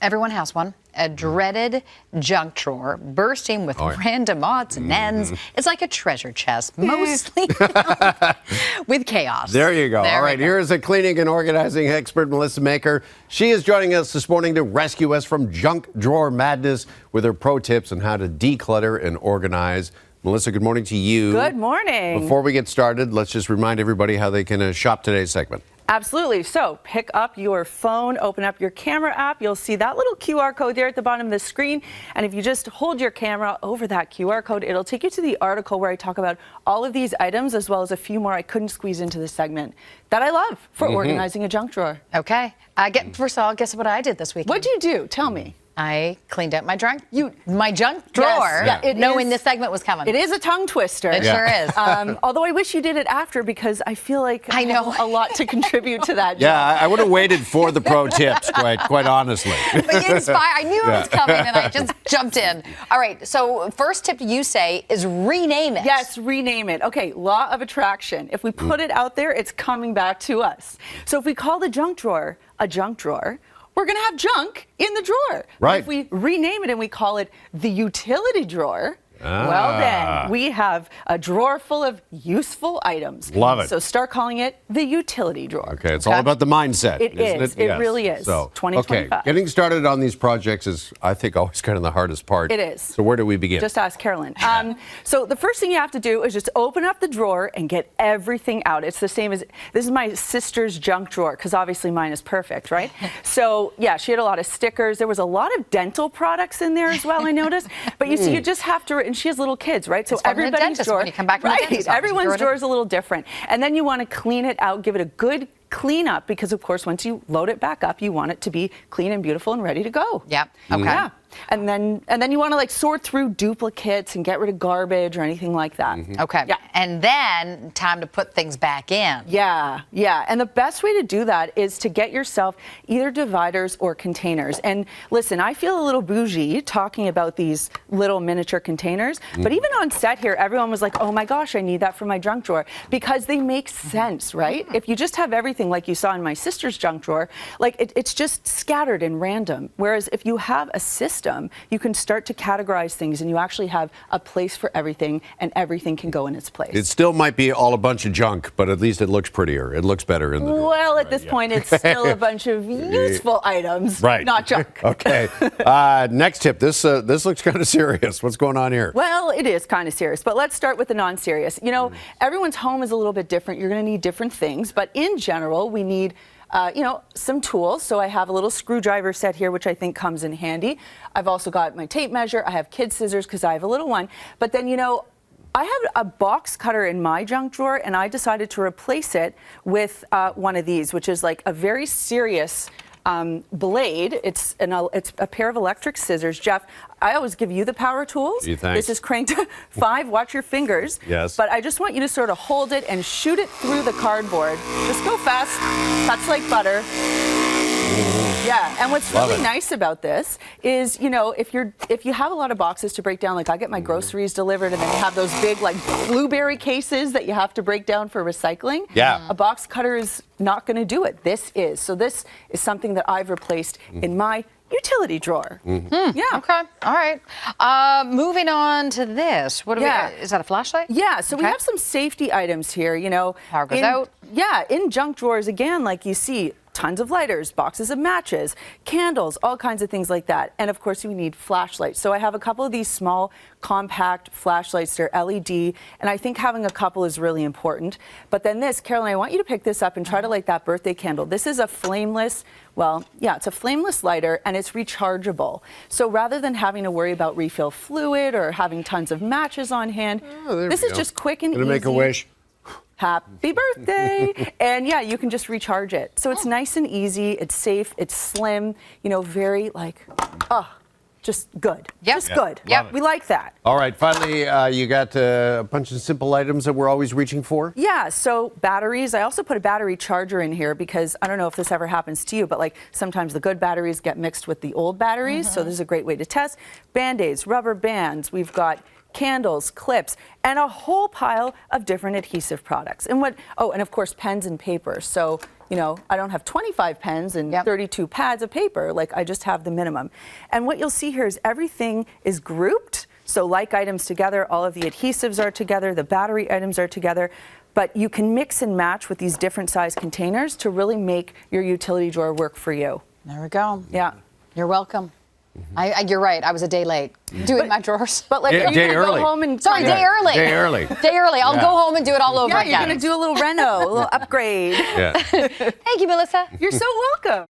Everyone has one. A dreaded junk drawer bursting with random odds and ends. It's like a treasure chest, mostly with chaos. There you go. All right, here is a cleaning and organizing expert, Melissa Maker. She is joining us this morning to rescue us from junk drawer madness with her pro tips on how to declutter and organize. Melissa, good morning to you. Good morning. Before we get started, let's just remind everybody how they can shop today's segment. Absolutely. So pick up your phone, open up your camera app. You'll see that little QR code there at the bottom of the screen. And if you just hold your camera over that QR code, it'll take you to the article where I talk about all of these items, as well as a few more I couldn't squeeze into this segment that I love for organizing a junk drawer. Okay. First of all, guess what I did this weekend? What'd you do? Tell me. I cleaned out my junk drawer, Yes. knowing this segment was coming. It is a tongue twister. It sure is. Although I wish you did it after, because I feel like I know have a lot to contribute to that. Yeah, I would have waited for the pro tips, quite honestly. But I knew it was coming, and I just jumped in. All right, so first tip you say is rename it. Yes, rename it. Okay, law of attraction. If we put it out there, it's coming back to us. So if we call the junk drawer a junk drawer, we're going to have junk in the drawer. Right. If we rename it and we call it the utility drawer, well, then we have a drawer full of useful items. Love it. So start calling it the utility drawer. Okay, it's all about the mindset. It is. It It really is. So, 2025. Okay, getting started on these projects is, I think, always kind of the hardest part. It is. So where do we begin? Just ask Carolyn. So the first thing you have to do is just open up the drawer and get everything out. It's the same as, this is my sister's junk drawer, because obviously mine is perfect, right? So yeah, she had a lot of stickers. There was a lot of dental products in there as well, I noticed. But you see, you just have to, and she has little kids, right? So everybody's drawer, when you come back from the dentist office, everyone's drawer is a little different. And then you want to clean it out, give it a good clean up, because of course once you load it back up, you want it to be clean and beautiful and ready to go. Yep. Okay. Yeah. And then you want to sort through duplicates and get rid of garbage or anything like that. Okay. Yeah. And then time to put things back in. Yeah. And the best way to do that is to get yourself either dividers or containers. And listen, I feel a little bougie talking about these little miniature containers, but even on set here, everyone was like, oh my gosh, I need that for my junk drawer, because they make sense, right? If you just have everything like you saw in my sister's junk drawer, it's just scattered and random. Whereas if you have a system, you can start to categorize things, and you actually have a place for everything, and everything can go in its place. It still might be all a bunch of junk, but at least it looks prettier. It looks better in the drawer. Well, at this point, it's still a bunch of useful items, not junk. Okay. Next tip. This looks kind of serious. What's going on here? Well, it is kind of serious, but let's start with the non-serious. You know, everyone's home is a little bit different. You're going to need different things, but in general, we need some tools. So I have a little screwdriver set here, which I think comes in handy. I've also got my tape measure. I have kid scissors because I have a little one. But then, I have a box cutter in my junk drawer, and I decided to replace it with one of these, which is like a very serious blade. It's a pair of electric scissors. Jeff, I always give you the power tools. Thanks. This is cranked 5. Watch your fingers. Yes. But I just want you to sort of hold it and shoot it through the cardboard. Just go fast. That's like butter. Yeah, and what's really nice about this is, if you have a lot of boxes to break down, like I get my groceries delivered, and then you have those big blueberry cases that you have to break down for recycling. Yeah. A box cutter is not going to do it. This is. So this is something that I've replaced in my utility drawer. Yeah. Okay. All right. Moving on to this. What do we? Is that a flashlight? Yeah. So we have some safety items here. Power goes out. Yeah. In junk drawers, again, like you see, tons of lighters, boxes of matches, candles, all kinds of things like that. And of course, you need flashlights. So I have a couple of these small, compact flashlights. They're LED, and I think having a couple is really important. But then this, Caroline, I want you to pick this up and try to light that birthday candle. This is a flameless, it's a flameless lighter, and it's rechargeable. So rather than having to worry about refill fluid or having tons of matches on hand, this is just quick and easy. Gonna make a wish. Happy birthday. And yeah, you can just recharge it. So it's nice and easy, it's safe, it's slim, very just good. Yep. Just good. Yep. We like that. All right, finally, you got a bunch of simple items that we're always reaching for? Yeah, so batteries. I also put a battery charger in here because I don't know if this ever happens to you, but sometimes the good batteries get mixed with the old batteries. So this is a great way to test. Band-Aids, rubber bands. We've got candles, clips, and a whole pile of different adhesive products. And and of course, pens and paper. So you know, I don't have 25 pens and 32 pads of paper. Like, I just have the minimum. And what you'll see here is everything is grouped. So like items together, all of the adhesives are together, the battery items are together. But you can mix and match with these different size containers to really make your utility drawer work for you. There we go. Yeah. You're welcome. You're right. I was a day late doing my drawers. But like, are you day gonna early. go home and Day early. Day early. Day early. I'll go home and do it all over again. You're gonna do a little reno, a little upgrade. Yeah. Thank you, Melissa. You're so welcome.